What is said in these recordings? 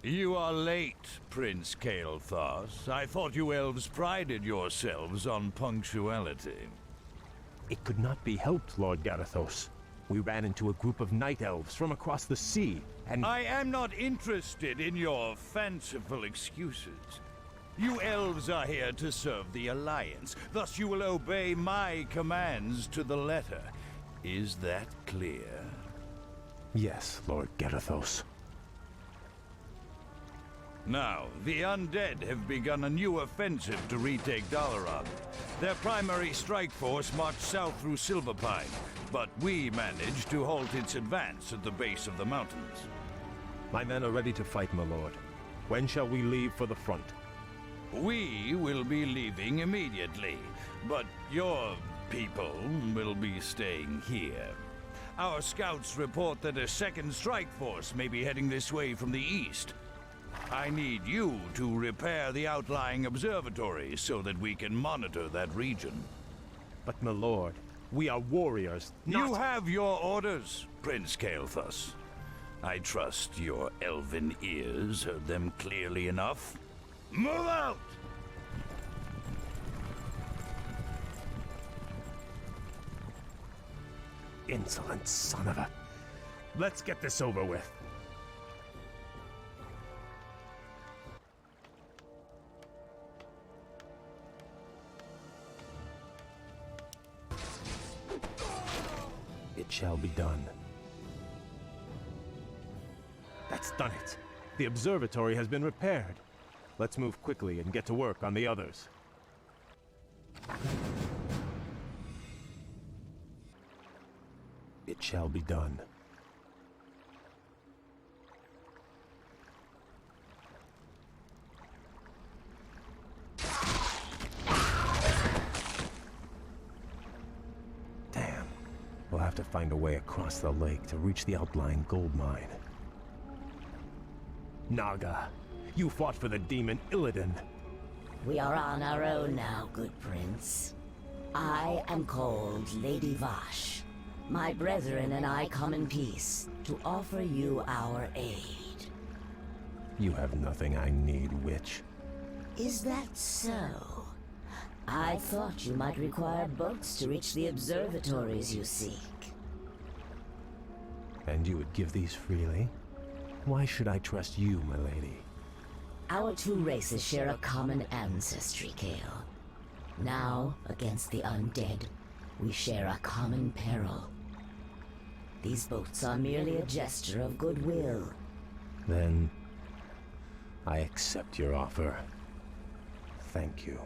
You are late, Prince Kael'thas. I thought you elves prided yourselves on punctuality. It could not be helped, Lord Garithos. We ran into a group of night elves from across the sea, and— I am not interested in your fanciful excuses. You elves are here to serve the Alliance, thus you will obey my commands to the letter. Is that clear? Yes, Lord Garithos. Now, the undead have begun a new offensive to retake Dalaran. Their primary strike force marched south through Silverpine, but we managed to halt its advance at the base of the mountains. My men are ready to fight, my lord. When shall we leave for the front? We will be leaving immediately, but your people will be staying here. Our scouts report that a second strike force may be heading this way from the east. I need you to repair the outlying observatory so that we can monitor that region. But, my lord, we are warriors, not— You have your orders, Prince Kael'thas. I trust your elven ears heard them clearly enough. Move out! Insolent son of a— Let's get this over with. It shall be done. That's done it. The observatory has been repaired. Let's move quickly and get to work on the others. It shall be done. Damn. We'll have to find a way across the lake to reach the outlying gold mine. Naga, you fought for the demon Illidan. We are on our own now, good prince. I am called Lady Vash. My brethren and I come in peace to offer you our aid. You have nothing I need, witch. Is that so? I thought you might require boats to reach the observatories you seek. And you would give these freely? Why should I trust you, my lady? Our two races share a common ancestry, Kael. Now, against the undead, we share a common peril. These boats are merely a gesture of goodwill. Then, I accept your offer. Thank you.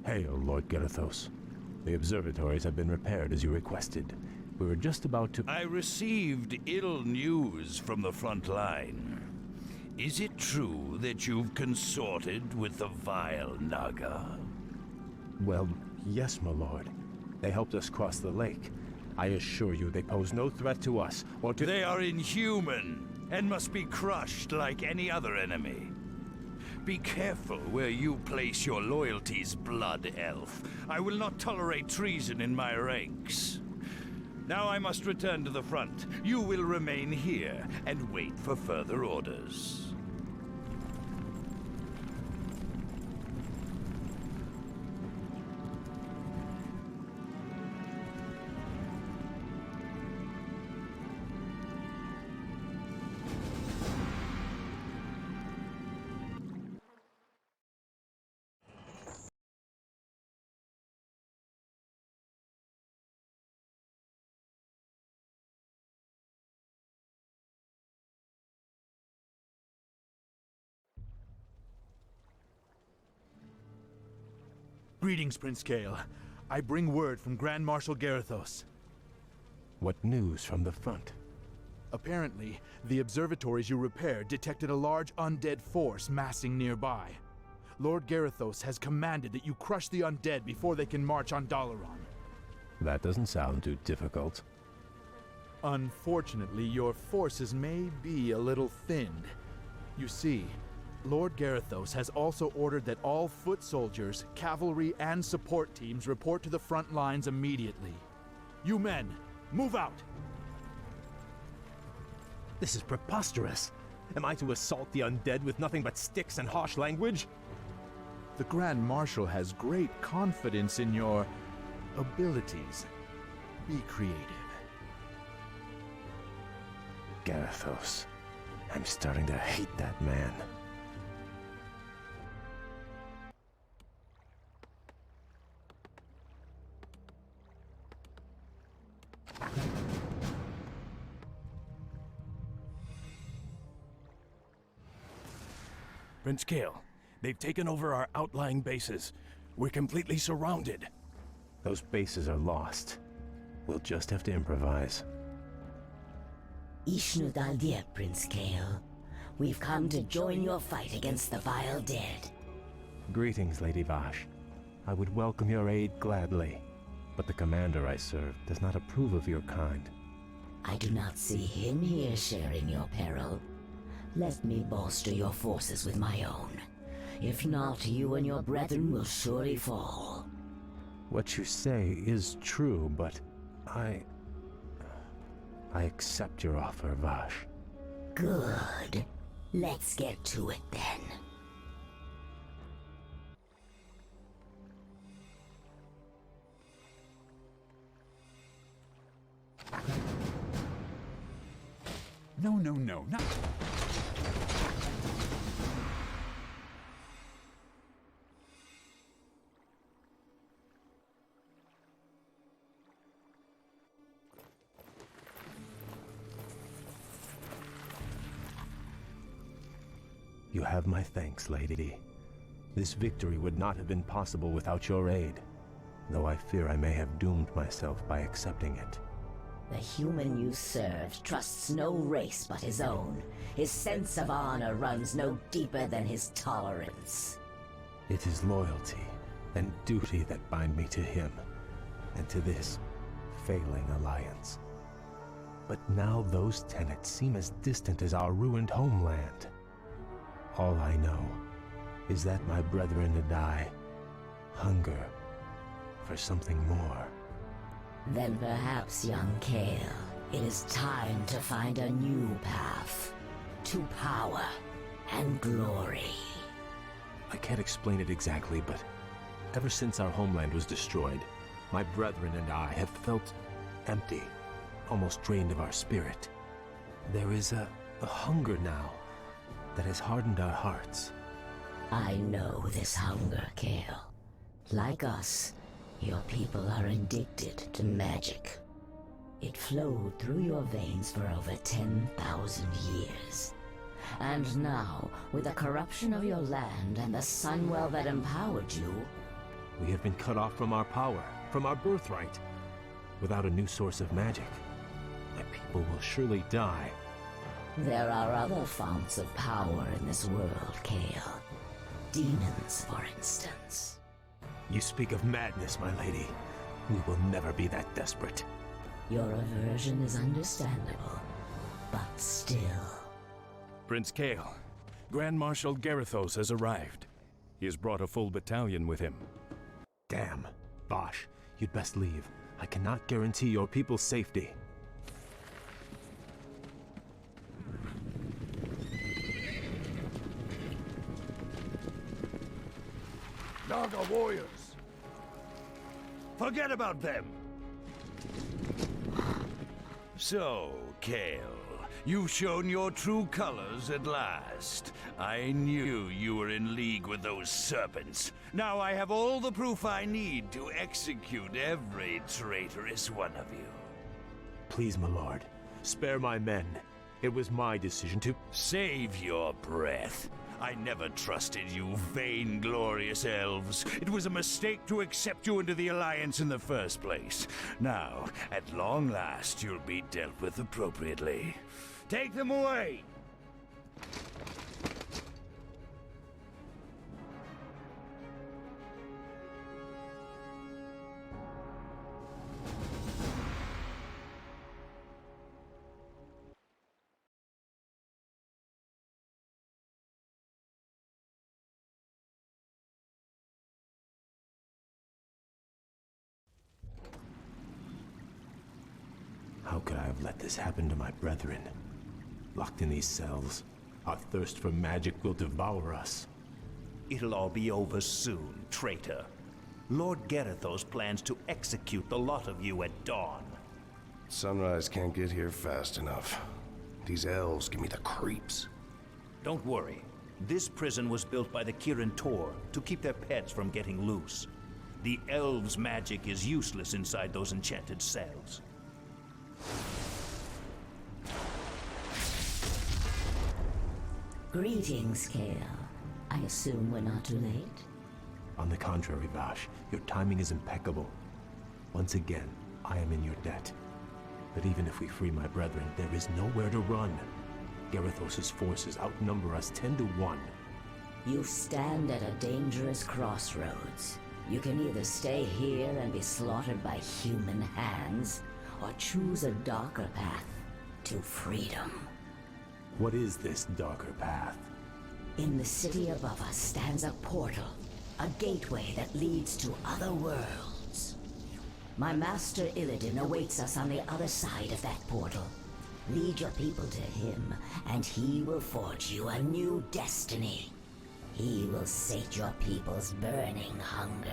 Hail, Lord Garithos. The observatories have been repaired as you requested. We were just about to— I received ill news from the front line. Is it true that you've consorted with the vile Naga? Well, yes, my lord. They helped us cross the lake. I assure you they pose no threat to us or to— They are inhuman and must be crushed like any other enemy. Be careful where you place your loyalties, Blood Elf. I will not tolerate treason in my ranks. Now I must return to the front. You will remain here and wait for further orders. Greetings, Prince Kael. I bring word from Grand Marshal Garithos. What news from the front? Apparently, the observatories you repaired detected a large undead force massing nearby. Lord Garithos has commanded that you crush the undead before they can march on Dalaran. That doesn't sound too difficult. Unfortunately, your forces may be a little thinned. You see, Lord Garithos has also ordered that all foot soldiers, cavalry, and support teams report to the front lines immediately. You men, move out! This is preposterous. Am I to assault the undead with nothing but sticks and harsh language? The Grand Marshal has great confidence in your abilities. Be creative. Garithos. I'm starting to hate that man. Prince Kale, they've taken over our outlying bases. We're completely surrounded. Those bases are lost. We'll just have to improvise. Ishnu Daldir, Prince Kale. We've come to join your fight against the vile dead. Greetings, Lady Vash. I would welcome your aid gladly, but the commander I serve does not approve of your kind. I do not see him here sharing your peril. Let me bolster your forces with my own. If not, you and your brethren will surely fall. What you say is true, but I accept your offer, Vash. Good. Let's get to it then. No, not... You have my thanks, Lady. This victory would not have been possible without your aid, though I fear I may have doomed myself by accepting it. The human you served trusts no race but his own. His sense of honor runs no deeper than his tolerance. It is loyalty and duty that bind me to him, and to this failing alliance. But now those tenets seem as distant as our ruined homeland. All I know is that my brethren and I hunger for something more. Then perhaps, young Kale, it is time to find a new path to power and glory. I can't explain it exactly, but ever since our homeland was destroyed, my brethren and I have felt empty, almost drained of our spirit. There is a hunger now that has hardened our hearts. I know this hunger, Kale. Like us, your people are addicted to magic. It flowed through your veins for over 10,000 years. And now, with the corruption of your land and the Sunwell that empowered you, We have been cut off from our power, from our birthright. Without a new source of magic, my people will surely die. there are other founts of power in this world, Kale. Demons, for instance. You speak of madness, my lady. We will never be that desperate. Your aversion is understandable, but still. Prince Kale, Grand Marshal Garithos has arrived. He has brought a full battalion with him. Damn. Bosh, you'd best leave. I cannot guarantee your people's safety. Naga warriors! Forget about them! So, Kale, you've shown your true colors at last. I knew you were in league with those serpents. Now I have all the proof I need to execute every traitorous one of you. Please, my lord, spare my men. It was my decision to... Save your breath. I never trusted you vainglorious elves. It was a mistake to accept you into the Alliance in the first place. Now, at long last, you'll be dealt with appropriately. Take them away! How could I have let this happen to my brethren? Locked in these cells, our thirst for magic will devour us. It'll all be over soon, traitor. Lord Garithos plans to execute the lot of you at dawn. Sunrise can't get here fast enough. These elves give me the creeps. Don't worry. This prison was built by the Kirin Tor to keep their pets from getting loose. The elves' magic is useless inside those enchanted cells. Greetings, Kale. I assume we're not too late? On the contrary, Vash, your timing is impeccable. Once again, I am in your debt. But even if we free my brethren, there is nowhere to run. Garithos' forces outnumber us 10 to 1. You stand at a dangerous crossroads. You can either stay here and be slaughtered by human hands, or choose a darker path to freedom. What is this darker path? In the city above us stands a portal, a gateway that leads to other worlds. My master Illidan awaits us on the other side of that portal. Lead your people to him, and he will forge you a new destiny. He will sate your people's burning hunger.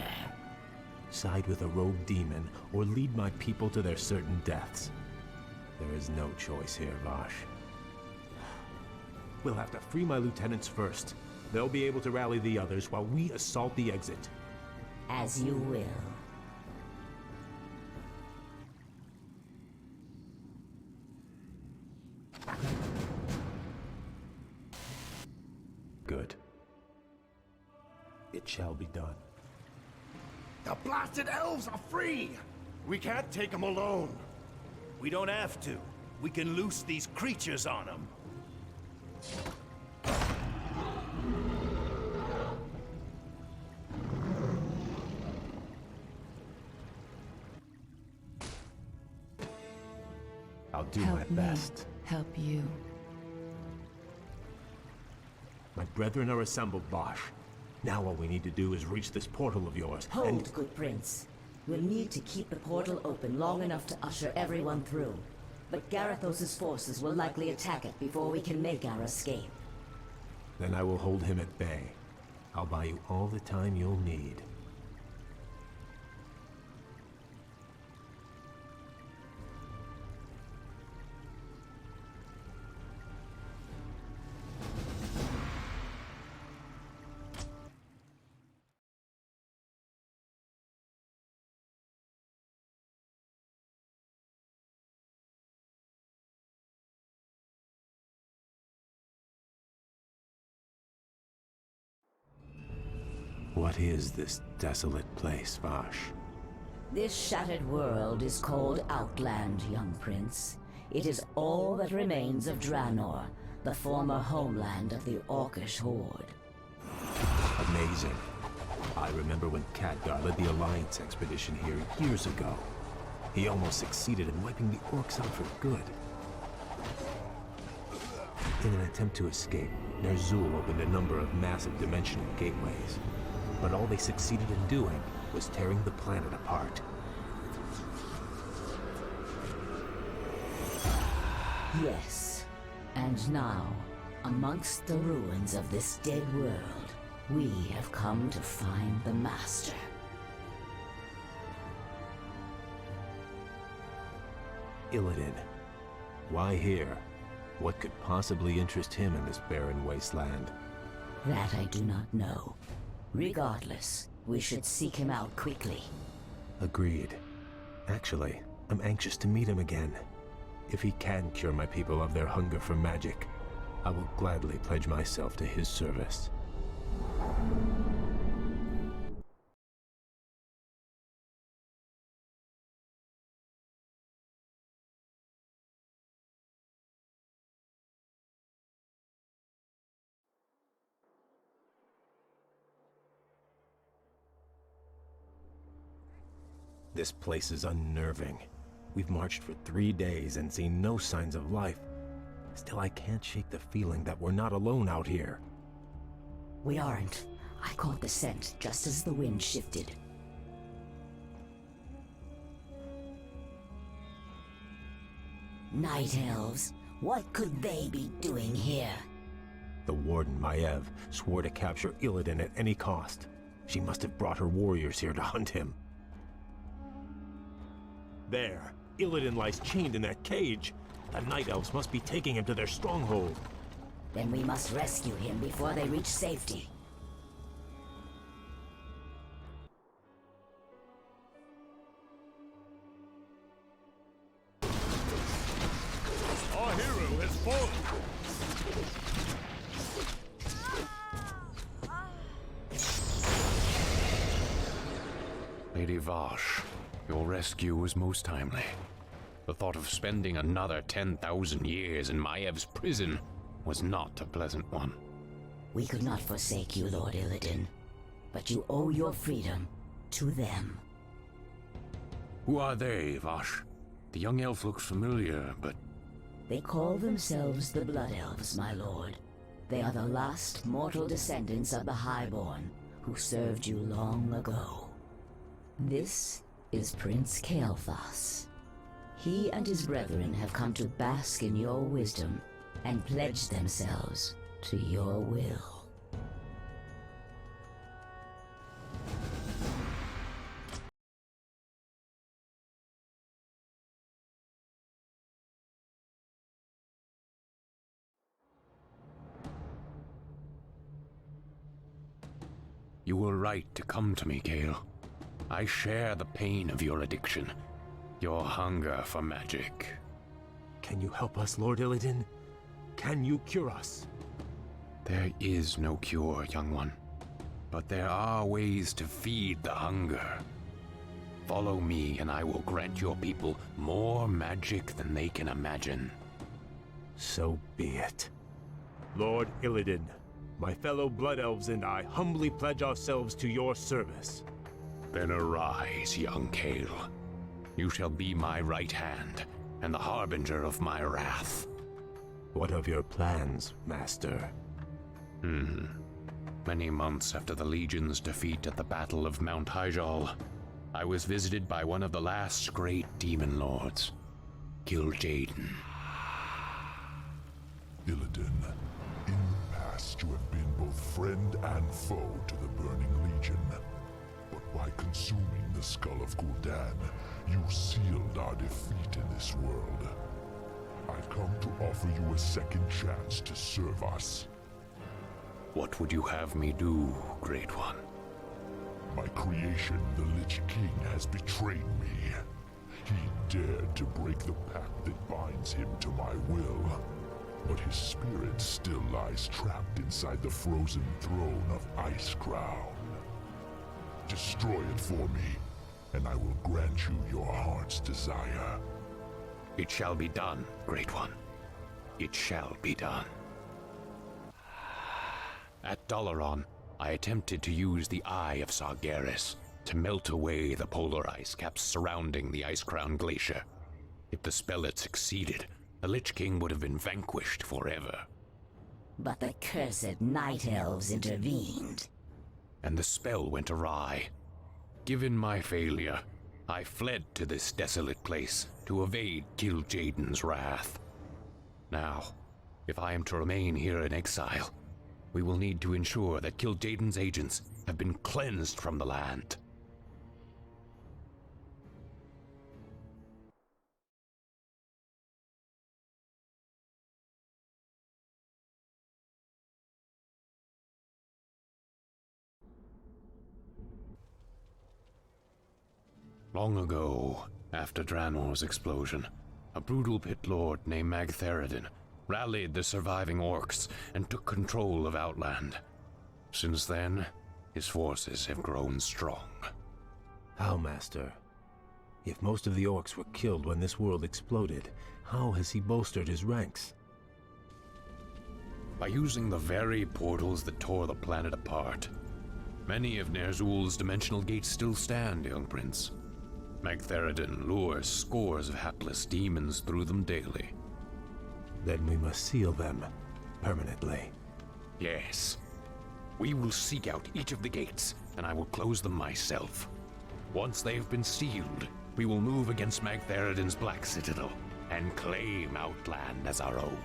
Side with a rogue demon, or lead my people to their certain deaths. There is no choice here, Vash. We'll have to free my lieutenants first. They'll be able to rally the others while we assault the exit. As you will. Good. It shall be done. The blasted elves are free! We can't take them alone. We don't have to. We can loose these creatures on them. I'll do my best. Help you. My brethren are assembled, Vash. Now all we need to do is reach this portal of yours, Hold, good prince. We'll need to keep the portal open long enough to usher everyone through. But Garithos' forces will likely attack it before we can make our escape. Then I will hold him at bay. I'll buy you all the time you'll need. What is this desolate place, Vash? This shattered world is called Outland, young prince. It is all that remains of Draenor, the former homeland of the Orcish horde. Amazing. I remember when Khadgar led the Alliance expedition here years ago. He almost succeeded in wiping the orcs out for good. In an attempt to escape, Ner'zhul opened a number of massive dimensional gateways. But all they succeeded in doing was tearing the planet apart. Yes. And now, amongst the ruins of this dead world, we have come to find the Master. Illidan. Why here? What could possibly interest him in this barren wasteland? That I do not know. Regardless, we should seek him out quickly. Agreed. Actually, I'm anxious to meet him again. If he can cure my people of their hunger for magic, I will gladly pledge myself to his service. This place is unnerving. We've marched for 3 days and seen no signs of life. Still, I can't shake the feeling that we're not alone out here. We aren't. I caught the scent just as the wind shifted. Night elves. What could they be doing here? The Warden, Maiev, swore to capture Illidan at any cost. She must have brought her warriors here to hunt him. There! Illidan lies chained in that cage! The Night Elves must be taking him to their stronghold. Then we must rescue him before they reach safety. Our hero has fallen! Lady Vash, your rescue was most timely. The thought of spending another 10,000 years in Maiev's prison was not a pleasant one. We could not forsake you, Lord Illidan, but you owe your freedom to them. Who are they, Vash? The young elf looks familiar, but... They call themselves the Blood Elves, my lord. They are the last mortal descendants of the Highborn, who served you long ago. This is Prince Kael'thas. He and his brethren have come to bask in your wisdom and pledge themselves to your will. You were right to come to me, Kael. I share the pain of your addiction, your hunger for magic. Can you help us, Lord Illidan? Can you cure us? There is no cure, young one. But there are ways to feed the hunger. Follow me, and I will grant your people more magic than they can imagine. So be it. Lord Illidan, my fellow Blood Elves and I humbly pledge ourselves to your service. Then arise, young Kael. You shall be my right hand, and the harbinger of my wrath. What of your plans, Master? Many months after the Legion's defeat at the Battle of Mount Hyjal, I was visited by one of the last great demon lords, Kil'jaeden. Illidan, in the past you have been both friend and foe to the Burning Legion. But by consuming the skull of Gul'dan, you sealed our defeat in this world. I come to offer you a second chance to serve us. What would you have me do, Great One? My creation, the Lich King, has betrayed me. He dared to break the pact that binds him to my will. But his spirit still lies trapped inside the frozen throne of Icecrown. Destroy it for me, and I will grant you your heart's desire. It shall be done, Great One. It shall be done. At Dalaran, I attempted to use the Eye of Sargeras to melt away the polar ice caps surrounding the Icecrown Glacier. If the spell had succeeded, the Lich King would have been vanquished forever. But the cursed Night Elves intervened. And the spell went awry. Given my failure, I fled to this desolate place to evade Kil'jaeden's wrath. Now, if I am to remain here in exile, we will need to ensure that Kil'jaeden's agents have been cleansed from the land. Long ago, after Draenor's explosion, a brutal pit lord named Magtheridin rallied the surviving orcs, and took control of Outland. Since then, his forces have grown strong. How, Master? If most of the orcs were killed when this world exploded, how has he bolstered his ranks? By using the very portals that tore the planet apart. Many of Ner'zhul's dimensional gates still stand, young prince. Magtheridon lures scores of hapless demons through them daily. Then we must seal them permanently. Yes. We will seek out each of the gates, and I will close them myself. Once they have been sealed, we will move against Magtheridon's Black Citadel and claim Outland as our own.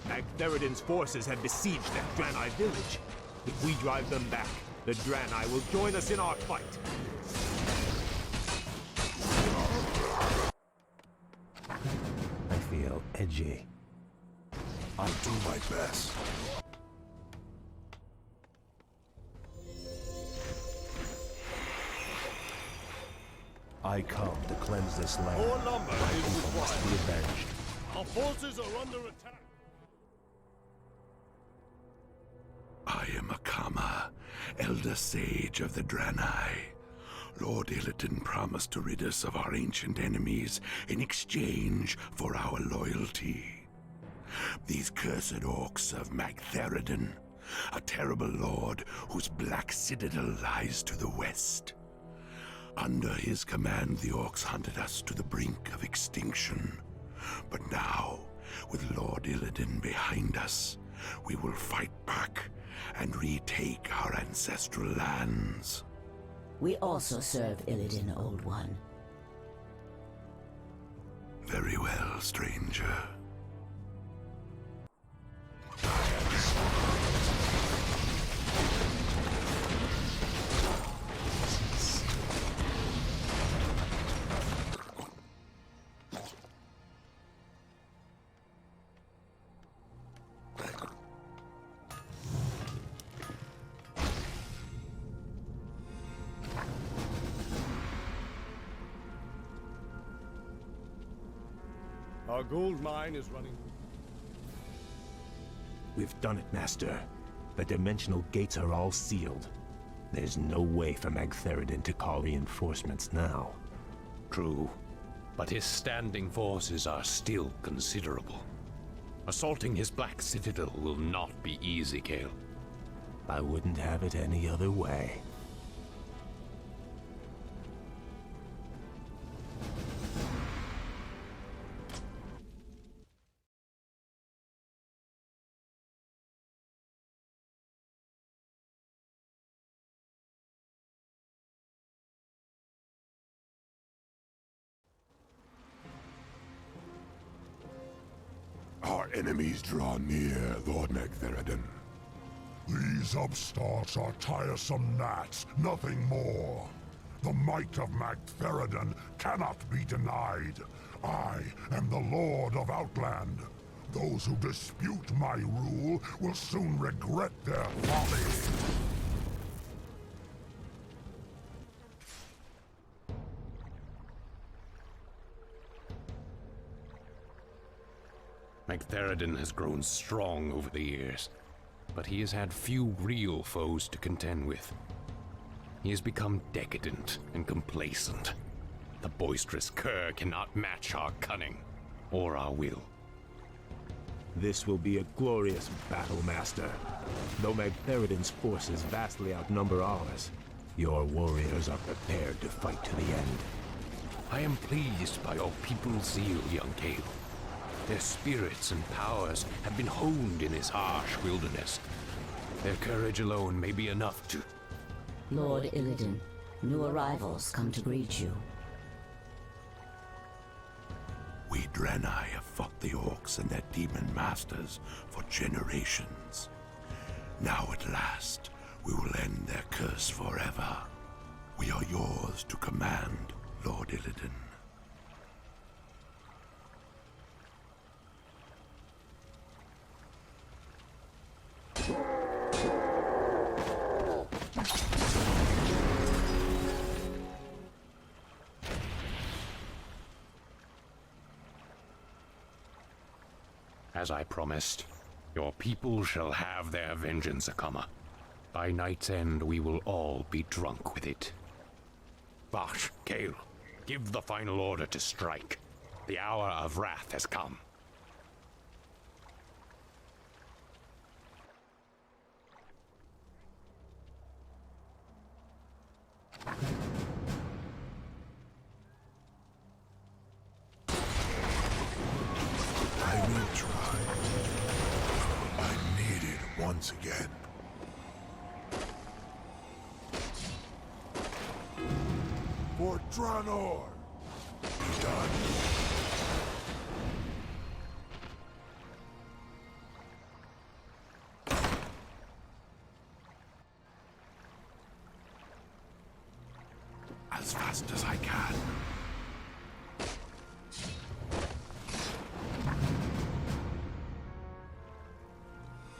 Magtheridon's forces have besieged that Draenei village. If we drive them back, the Draenei will join us in our fight. I feel edgy. I'll do my best. I come to cleanse this land. More lumber is required. Must be avenged. Our forces are under attack. I am Akama, Elder Sage of the Draenei. Lord Illidan promised to rid us of our ancient enemies in exchange for our loyalty. These cursed orcs of Magtheridon, a terrible lord whose black citadel lies to the west. Under his command, the orcs hunted us to the brink of extinction. But now, with Lord Illidan behind us, we will fight back and retake our ancestral lands. We also serve Illidan, Old One. Very well, stranger. Our gold mine is running. We've done it, Master. The dimensional gates are all sealed. There's no way for Magtheridon to call reinforcements now. True, but his standing forces are still considerable. Assaulting his Black Citadel will not be easy, Gale. I wouldn't have it any other way. Our enemies draw near, Lord Magtheridon. These upstarts are tiresome gnats, nothing more. The might of Magtheridon cannot be denied. I am the Lord of Outland. Those who dispute my rule will soon regret their folly. Magtheridon has grown strong over the years, but he has had few real foes to contend with. He has become decadent and complacent. The boisterous cur cannot match our cunning or our will. This will be a glorious battle, Master. Though Magtheridon's forces vastly outnumber ours, your warriors are prepared to fight to the end. I am pleased by your people's zeal, young Cale. Their spirits and powers have been honed in this harsh wilderness. Their courage alone may be enough to... Lord Illidan, new arrivals come to greet you. We Draenei have fought the orcs and their demon masters for generations. Now at last, we will end their curse forever. We are yours to command, Lord Illidan. As I promised, your people shall have their vengeance, Akama. By night's end, we will all be drunk with it. Vash, Kale, give the final order to strike. The hour of wrath has come. I will try. I'm needed once again. For Draenor! Be done. As fast as I can.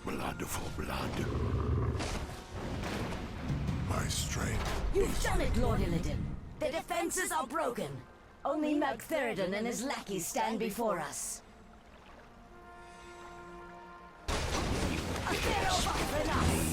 Blood for blood. My strength. You've done it, Lord Illidan. The defenses are broken. Only Magtheridon and his lackeys stand before us. A pharaoh buff enough!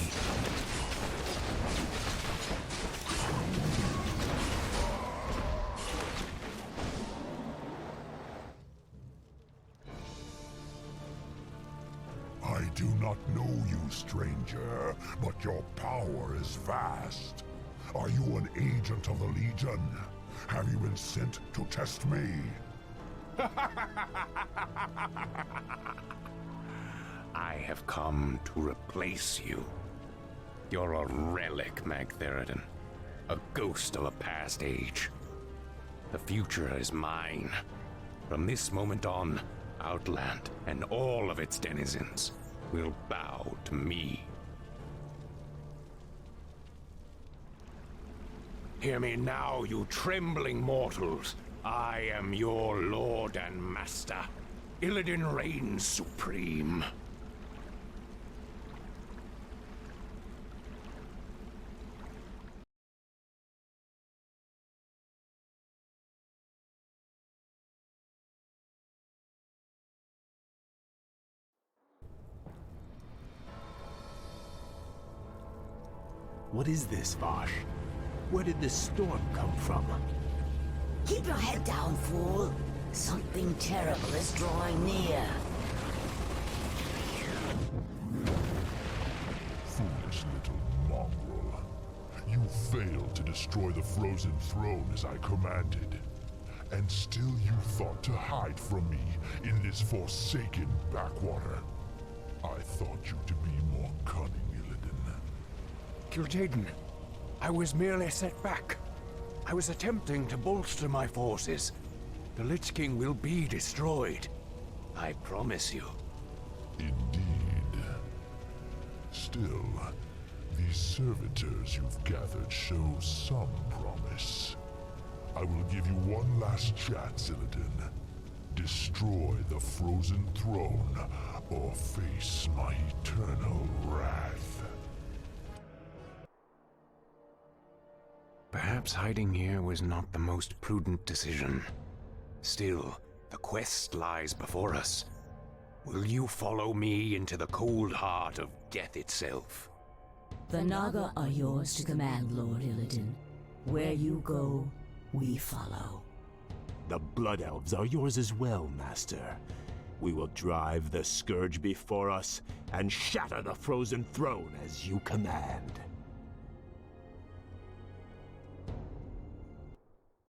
I do not know you, stranger, but your power is vast. Are you an agent of the Legion? Have you been sent to test me? I have come to replace you. You're a relic, Magtheridon. A ghost of a past age. The future is mine. From this moment on, Outland and all of its denizens will bow to me. Hear me now, you trembling mortals. I am your lord and master. Illidan reigns supreme. What is this, Vash? Where did this storm come from? Keep your head down, fool. Something terrible is drawing near. Foolish little mongrel. You failed to destroy the frozen throne as I commanded. And still you thought to hide from me in this forsaken backwater. I thought you to be more cunning, Illidan. Kil'jaeden, I was merely set back. I was attempting to bolster my forces. The Lich King will be destroyed. I promise you. Indeed. Still, these servitors you've gathered show some promise. I will give you one last chance, Illidan. Destroy the frozen throne, or face my eternal wrath. Perhaps hiding here was not the most prudent decision. Still, the quest lies before us. Will you follow me into the cold heart of death itself? The Naga are yours to command, Lord Illidan. Where you go, we follow. The Blood Elves are yours as well, Master. We will drive the Scourge before us and shatter the frozen throne as you command.